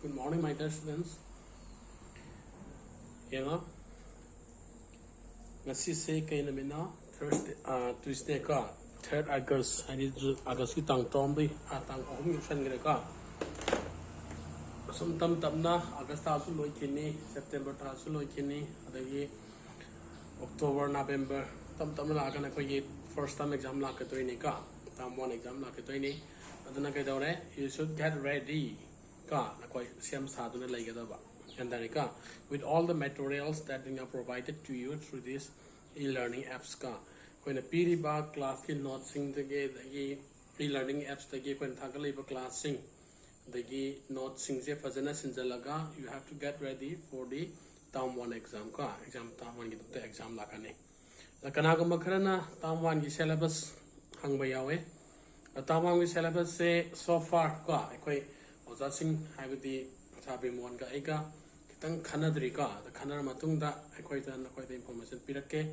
Good morning, my dear students. Ngasi se kay namin na Thursday, Tuesday ka, 3rd August, I need August ki tang tombi atang ahum yusan gire ka. Sum tam na August ta su loi kini, September ta su loi kini, adagi October, November tam na ka na ko ye first time exam la ka toy ni ka, tam one exam la ka toy ni. Aduna kay daw re, you should get ready ka na ko siam sa du na lai ga da ba. And then with all the materials that are provided to you through this e-learning apps ka when a piri ba class ki notes sing the e-learning apps the when thagali ba class sing the notes sing se fazana sinjalaga you have to get ready for the term 1 exam ka exam term 1 ki exam la kane la kana ko makharana term 1 ki syllabus hang ba yawe term 1 ki syllabus se so far ka koi oja sing haibadi sabi mo ka eka tang khanadri ka the khanar matung da akoi da information pirake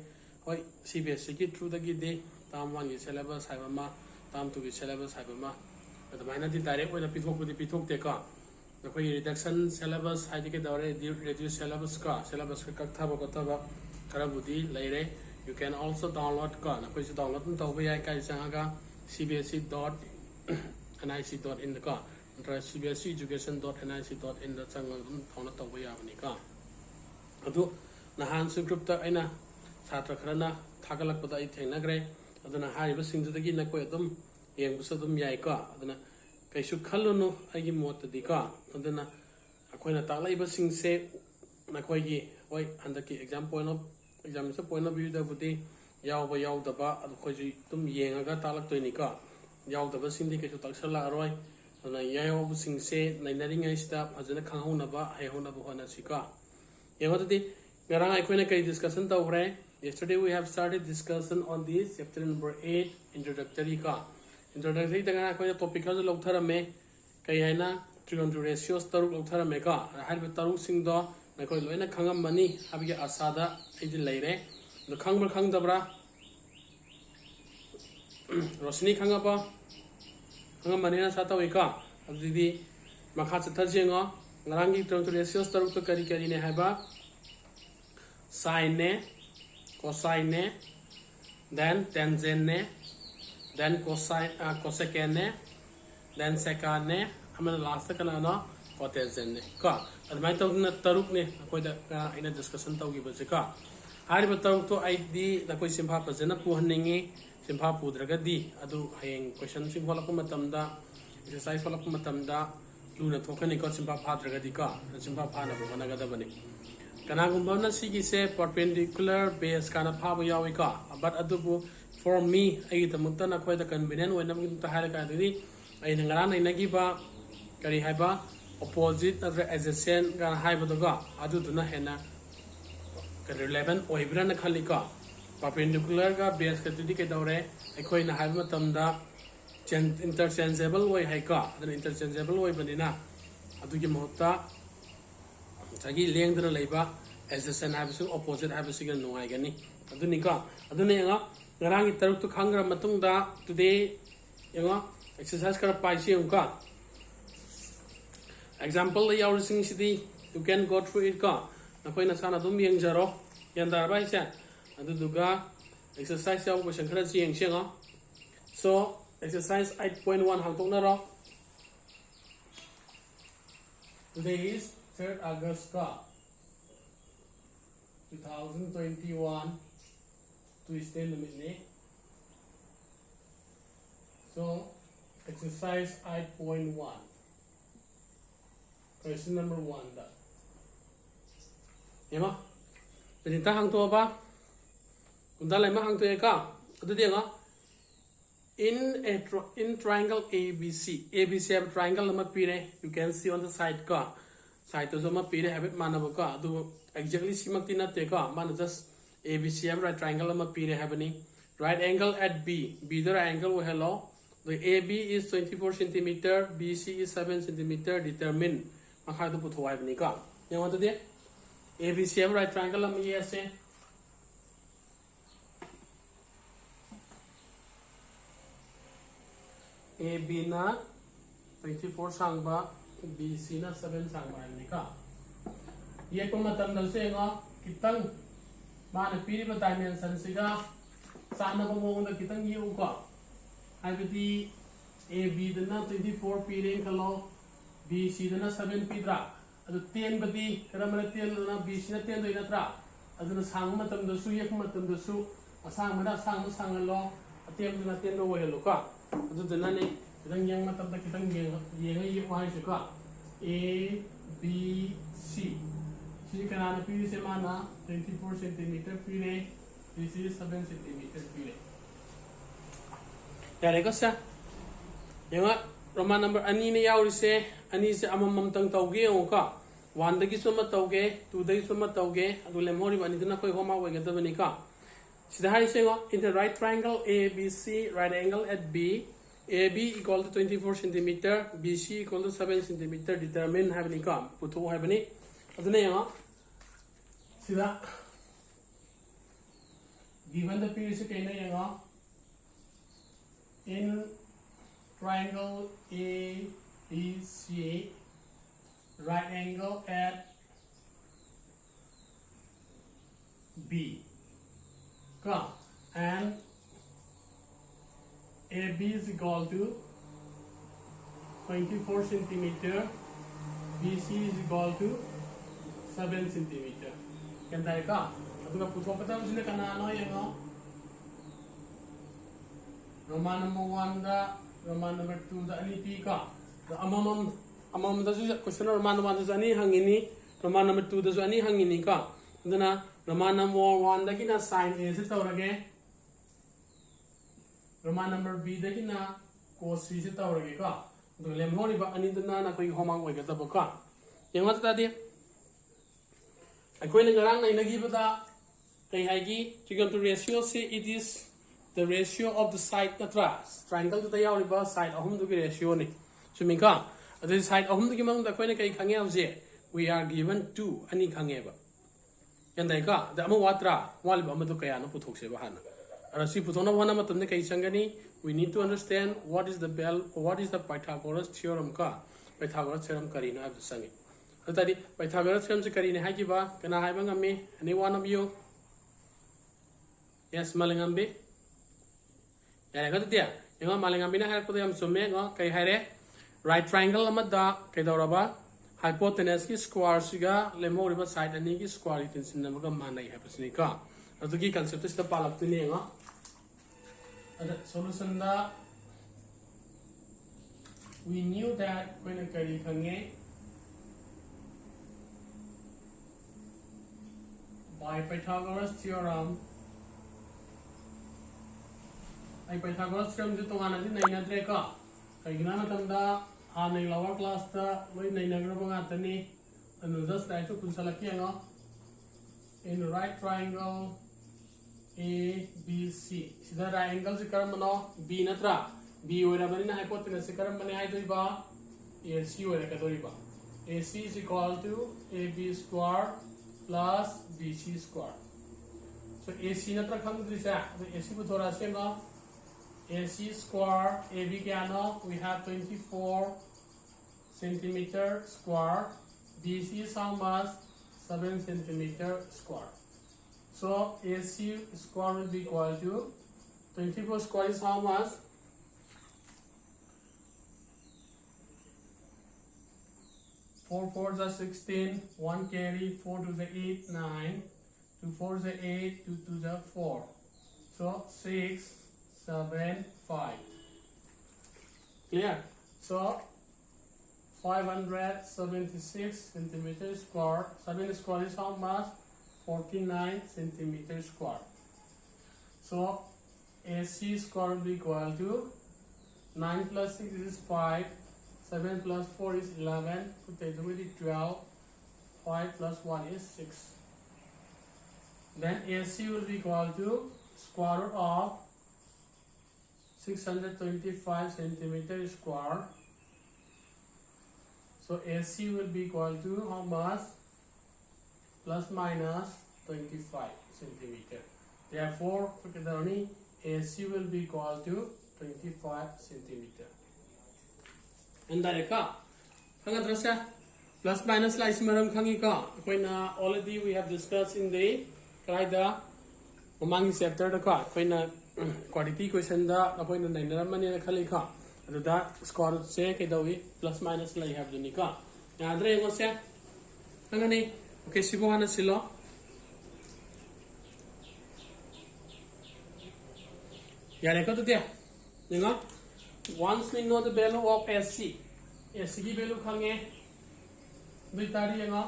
hoi CBSE ki through da gi de tam 1 gi syllabus haiba ma tam 2 gi syllabus haiba ma da maina di direct oina pithok te ka the koi reduction syllabus hai di ke dawre reduce syllabus ka kak tha ba kara budi laire you can also download ka na koi se download to ba yai kai sang ga cbse.nic.in ka cbseeducation.nic.in da chang thona tawba yabani ka adu nahan su group ta aina chhatra kharana thagalak pada I thengnagre aduna hariba singju dagi na koi adum yengbu sadum yai ka aduna kaisu khallunu agi mot di ka aduna akoina taklaiba singse na koi gi oi handaki exam point of view da budi yawba yawdaba adu koi ji tum yengaga talak toini ka yawdaba singdi kaisu taksala aroi na yayaw singse nainaring ay step azana khanghaw na ba hayaw na ba na sika yamati ngarang ay koina kay discussion ta ure yesterday we have started discussion on this chapter number 8 introductory ta ngara koina topic ka lo thara me kay haina trigonometry ratios taruk lo thara me ka har ba taruk sing do na koi loina khangam mani habige asada ai di leire no khangbar khangdabra rosni khangaba manina sata weka abdi makha chathajenga ngarangi trigonometry ratios taruk to kari ne haba sine ne cosine ne then tangent ne then cosine cosecant ne then secant ne amana last kana no cotangent ne ka admai to na taruk ne koi da ina discussion tawgi ba ka hariba taruk to id da koi simpha pajana puhanningi simpha pudragadi adu hayeng question sing holakku matamda exercise holakku matamda luna thokani ko simpha phadragadi ka simpha phana bo managada bani kana gumba na sigi se perpendicular base kana phabu yawi ka but adu for me ai tamukta na khoi da convenient when nam ta hara ka didi ai ngara nai nagi ba kari haiba opposite adjacent kana haiba daga adu duna hena relevant oibra na khalika perpendicular ga base ka tudi ke daure ekoi na haiba tamda interchangeable way hai ka then interchangeable way banina adu gi mohta tagi lengdra leiba adjacent habisu opposite habisu ga nuai gani adu ni ka adu ne nga ngarang gi taruk to khangra matung da today yenga exercise kara paisi ka example la yaw sing sidi you can go through it ka na koi na sana dum yeng jaro yandar bai sa adu duga exercise yaw question khara ching senga so exercise 8.1 hangtok na ro today is 3rd August ka 2021 Tuesday limit ni so exercise 8.1 question number 1 da yama Benita hang to ba unda lai ma hang to ka adu dia nga in triangle ABC have triangle lama pire you can see on the side ka side to zama pire have manaba ka adu exactly simakti na te ka man just ABC have right triangle lama pire have ni right angle at B the right angle we hello the AB is 24 centimeter BC is 7 centimeter determine makha du putho have ni ka yang adu dia ABC have right triangle lama yes AB na 24 sangba BC na 7 sang marang ni ka ye ko matam dal se ngo kitang ma na piri ba dimension siga sa na ko mo na kitang yu ko ai bi AB dana 24 piri kalo BC dana 7 pidra adu 10 badi karamana 10 na BC na 10 doi na tra adu na sang matam da su ye ko matam da su asang mana sang lo atem dana 10 lo we lo ka adu dana ni kitang yang matam da kitang yang ye ko ai su ka A B C C kana na pili se mana 24 cm pili this is 7 cm pili yare ko sa yang Roman number ani ne yauri se ani se amam tang tauge o ka 1 dagi suma tauge 2 dagi suma tauge adu le mori bani dina koi homa we ga bani ka sida hari se ngo in the right triangle ABC right angle at B AB equal to 24 cm BC equal to 7 cm determine have ni ka putu have ni aduna yang sida given the period se kaina yang in triangle ABC right angle at B ka and AB is equal to 24 centimeter, BC is equal to 7 centimeter. Can I ka? Ato ka puto pa tayo sila kanano yung Roman number 1 da, Roman number 2 da ani pi ka. Amam da su question Roman number 1 da ani hangini, Roman number 2 da su ani hangini ka. Ito na Roman number 1 da kina sin A se tawrage. Roman number B da kina cos C se tawrage ka. Do lem hori ba ani dana na koi homang wai ga ta ka. Yang mat ta di. Akoi na garang nai nagi bata kai haigi chicken to ratio se it is the ratio of the side natra triangle to yauri ba side ahum du gi ratio ni. Sumi ka. Adu side ahum du gi mang da koi na kai khange amje we are given 2 ani khange ba. Yan dai ka da ama watra wal ba ma du kaya no puthok se ba hana. Rasi putona wana matamne kai sangani we need to understand what is the Pythagoras theorem ka Pythagoras theorem karina ab sangi atari Pythagoras theorem se karine hai ki ba kana hai bang amme any one of you yes malangambe ya ga dia yang malangambe na hai ko yam summe ngo kai hai re right triangle amada kai doraba hypotenuse ki square siga lemori ba side ani ki square tension na ga manai hai pasni ka adugi concept is the palak tuni ngo the solution da we knew that when a kari khange by Pythagoras theorem ai Pythagoras theorem ju tongana ji nai na dre ka kai gina na tam da anai lower class ta loi nai na gra ba tani anu just try to kunsalaki ngo in right triangle A B C sida triangle se karam bano B natra B ora bani na hypotenuse se karam bane ai doi ba AC ora ka doi ba AC is equal to AB square plus BC square so AC natra kham drisa so AC ko thora se no AC square AB kya no we have 24 centimeter square BC is how much 7 centimeter square. So AC square will be equal to 24 square is how much? 4 4s are 16, 1 carry, 4 to the 8, 9, 2 4s are 8, 2 2s are 4. So 6, 7, 5. Clear? So 576 centimeters square. 7 square is how much? 49 centimeters square. So AC square will be equal to 9 plus 6 is 5, 7 plus 4 is 11, put it with 12, 5 plus 1 is 6. Then AC will be equal to square root of 625 centimeters square. So AC will be equal to how much? Plus minus 25 centimeter. Therefore, AC will be equal to 25 centimeter. And that Hangadrasya plus minus la ismaram khangi ka koina already we have discussed in the kaida mamang chapter da ka koina quantity question da koina nainaramani na khali ka aduda score se ke dawi plus minus la have duni ka yadre ngo se hangani okay sibo hana silo yare ko to dia ninga once we know the value of SC की value खांगे दुई तारी यंगा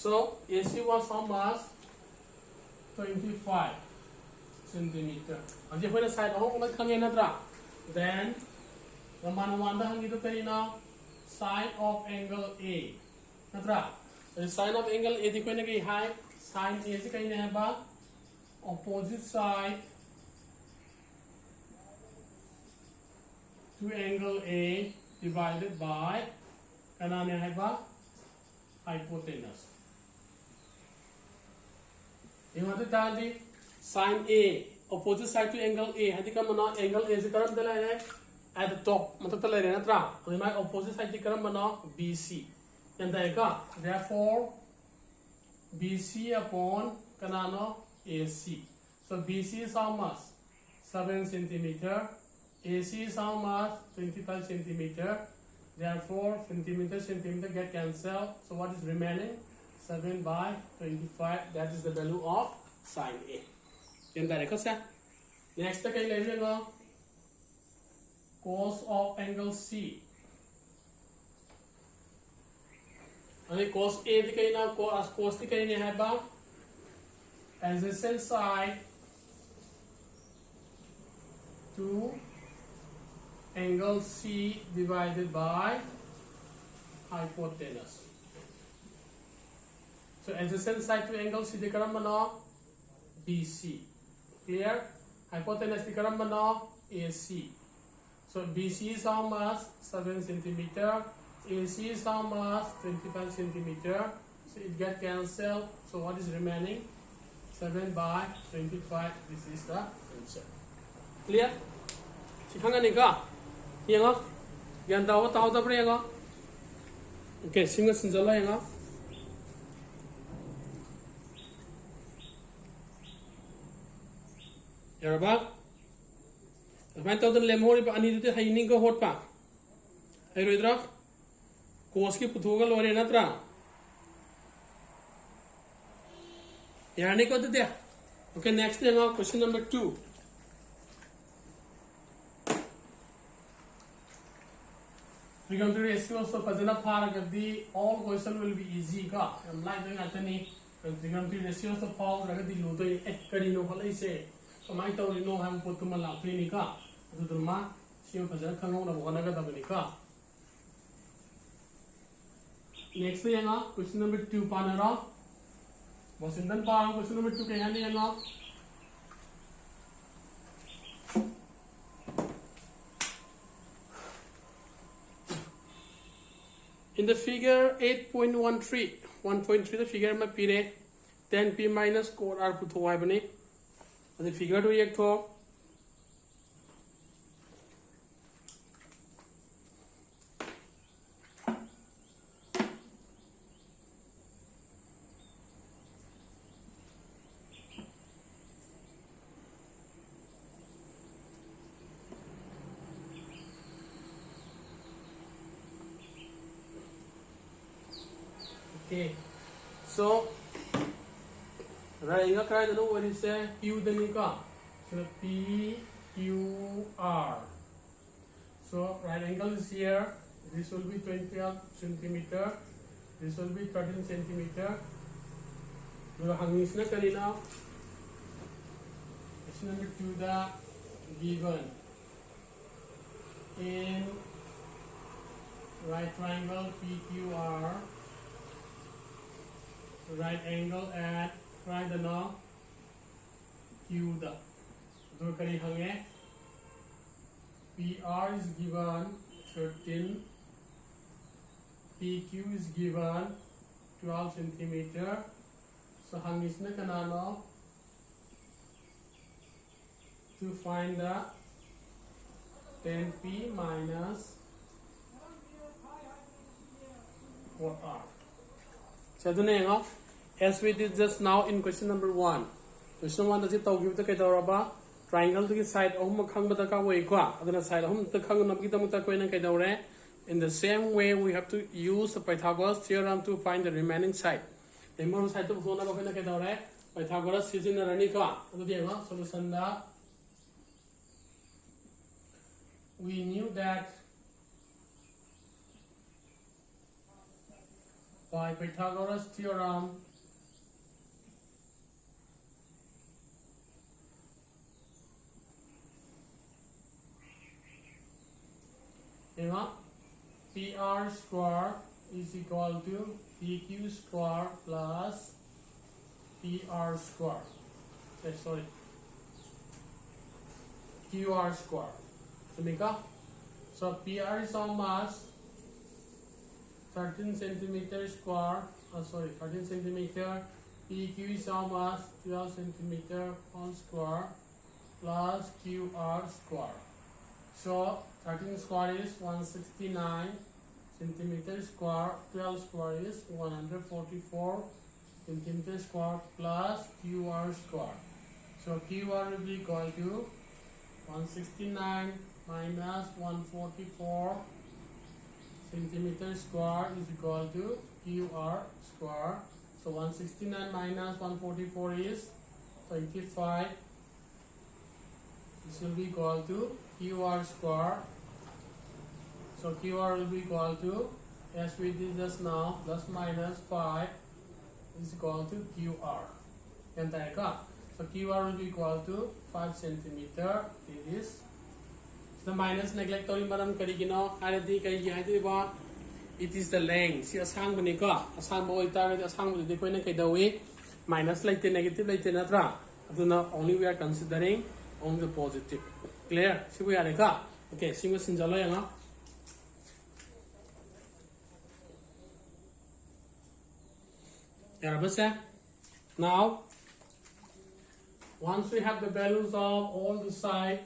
so AC was how much 25 centimeter अब ये कोई side हो मतलब खांगे ना त्रा then Raman hangito karina sine of angle A. Natra the sine of angle A dikoi na high sine A se kahi na ba opposite side to angle A divided by kana ne hai ba hypotenuse. Yung ato tadi sine A opposite side to angle A hadi ka mana angle A se karam dala hai at the top matlab tala rehna tra to my opposite side ki karam mana BC yanda hai ka therefore BC upon kanano AC so BC is how much 7 centimeter AC is how much 25 centimeter therefore centimeter get cancelled so what is remaining 7 by 25 that is the value of sine A. Next कहीं ले लेगा cos of angle C अरे cos A दिखाई ना cos दिखाई नहीं है बा adjacent side to angle C divided by hypotenuse so adjacent side to angle C दिखाना मना BC here hypotenuse dikaram mana AC so BC is how much 7 centimeter AC is how much 25 centimeter so it get cancelled so what is remaining 7 by 25 this is the answer clear sikhanga ni ka yenga gyan daw taw da bre yenga okay singa sinjala yenga Yaraba मैं तो ले मोरी पानी देते हैं इन्हीं को होट पा है रोइद्रा कोस की पुथोगा लोरे ना त्रा यार नहीं को देते ओके नेक्स्ट है ना question number 2 trigonometry ratios so fazana fara gadi all question will be easy ka am like doing atani trigonometry ratios so fall ragadi lo to kari no halai se कमाई तौरी no हम पोत तुम लाफली निका अदुदुरमा SIM फजर खंगौ ना बहना का दबनी का नेक्स्ट है ना क्वेश्चन नंबर 2 पानरा वसिंदन पान क्वेश्चन नंबर 2 कहने है ना in the figure 8.13 1.3 the figure में पीरे 10p minus cos r पुथवाई बने the figure to एक थो okay so रहेगा क्या है वो इसे Q देने का so P Q R so right angle is here this will be 20 centimeter this will be 13 centimeter तो हम इसने Kareena question number 2 the given in right triangle PQR right angle at right the no Q the दो करी हंगे PR is given 13, PQ is given 12 centimeter. So hangisna kanano to find the 10P minus 4R. So as we did just now in question number 1. Question 1 does it talk you the triangle to the side of Makanga way qua, other side of the Kangamita. In the same way, we have to use the Pythagoras theorem to find the remaining side. The more side of Pythagoras is in the Ranika. Solution that we knew that by Pythagoras theorem, PR square is equal to PQ square plus PR square. Sorry, QR square. So PR is how much? 13 centimeter square. 13 centimeter. PQ is how much? 12 centimeter whole square plus QR square. So 13 square is 169 centimeter square, 12 square is 144 centimeter square plus QR square. So QR will be equal to 169 minus 144 centimeter square is equal to QR square. So 169 minus 144 is 25. This will be equal to QR square. So QR will be equal to, as we did just now, plus minus 5 is equal to QR. So QR will be equal to 5 centimeter. It is the minus neglect madam karigino. It is the length. See asang banika. Asang boy target asang the point kaidawi minus like the negative like the natra. Only we are considering only the positive. Clear? See we are okay. See we sinjalo yang now, once we have the values of all the sides,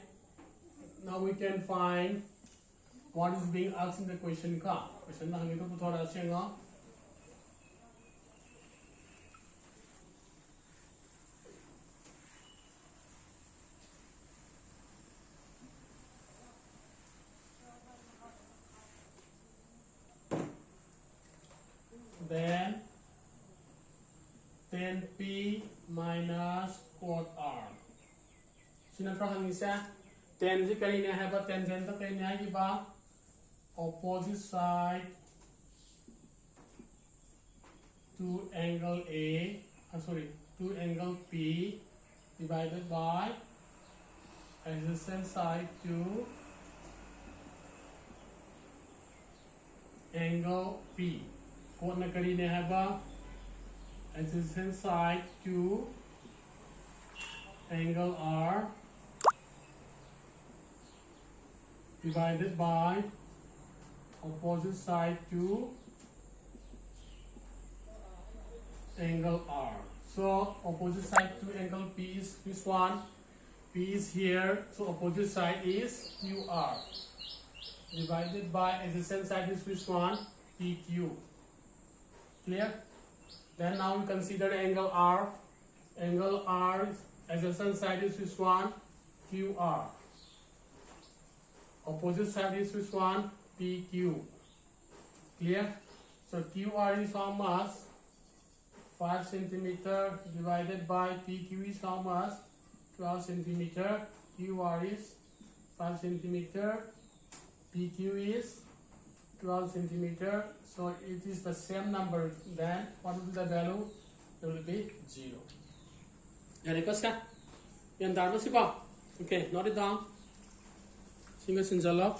now we can find what is being asked in the question. Question then 10P minus 4R. Sinatra 10 ji kari ne hai ba 10 to kari ne hai ba opposite side to angle to angle P divided by adjacent side to angle P. Kod na kari ne hai ba adjacent side to angle R divided by opposite side to angle R. So opposite side to angle P is this one. P is here. So opposite side is QR divided by adjacent side is this one, PQ. Clear? Then now we consider angle R. Angle R adjacent side is this one, QR. Opposite side is this one, PQ. Clear? So QR is how much? 5 centimeter divided by PQ is how much? 12 centimeter. QR is 5 centimeter. PQ is 12 centimeter. So it is the same number. Then what will be the value? It will be 0. Okay, note it down. Single sinjalo.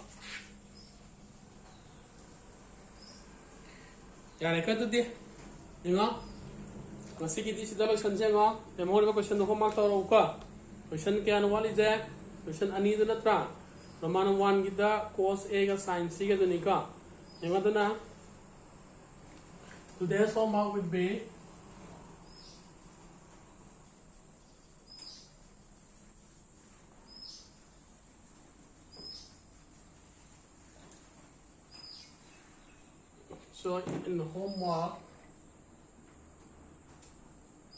Question question ani Roman number 1 gita cos A ga sin C ga dunika. Yangadana today's homework would be so in the homework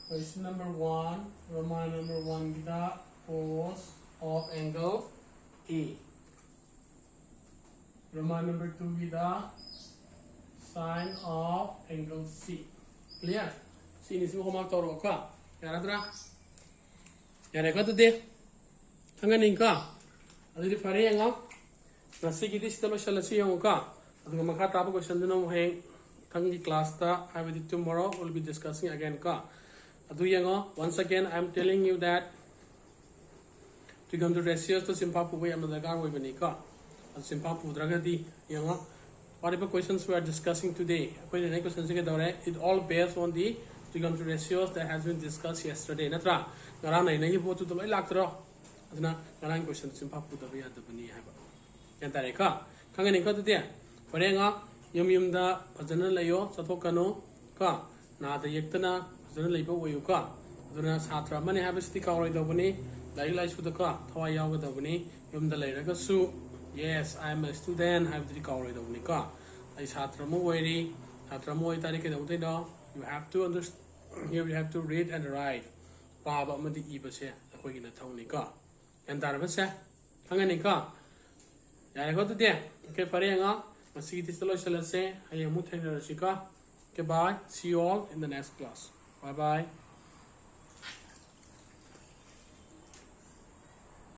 question number 1 Roman number 1 gita cos of angle A. Roman number 2 gita sine of angle C. Clear? C ni simo homework toro ka. Yaradra? Yareka today? Hanganing ka? Adi fare yang nasi gidi sitalo shalasi yang ka. Adu makha tapa question dina mo heng thangi class ta I will tomorrow will be discussing again ka. Adu yang once again I am telling you that to come to ratios to simple way amadagar way bani ka. Adu simple pudragadi yang whatever questions we are discussing today, it all bears on the trigonometric ratios that has been discussed yesterday. Natra, Garana, you go to the Lactro. Adna, Garan questions in Papu the Via the Bani Haba. Yantareka, Kanganika to there. Parenga, Yumda, Pazana Layo, Satokano, Ka, Na the Yektana, Pazana Labo, where you ka. Aduna Satra, many have a stick already the Bani, Lailas with the car, Tawaya with the Bani, Yum the Later Su. Yes, I am a student. I have to recover the unika. I satramo wari, satramo itarike the utino. You have to understand. Here you have to read and write. Baba madi ibase. Ako gina taunika. And darabase. Hanganika. Yara go to there. Okay, parenga. Masigi tistalo shalase. I am muthena rashika. Okay, bye. See you all in the next class. Bye bye.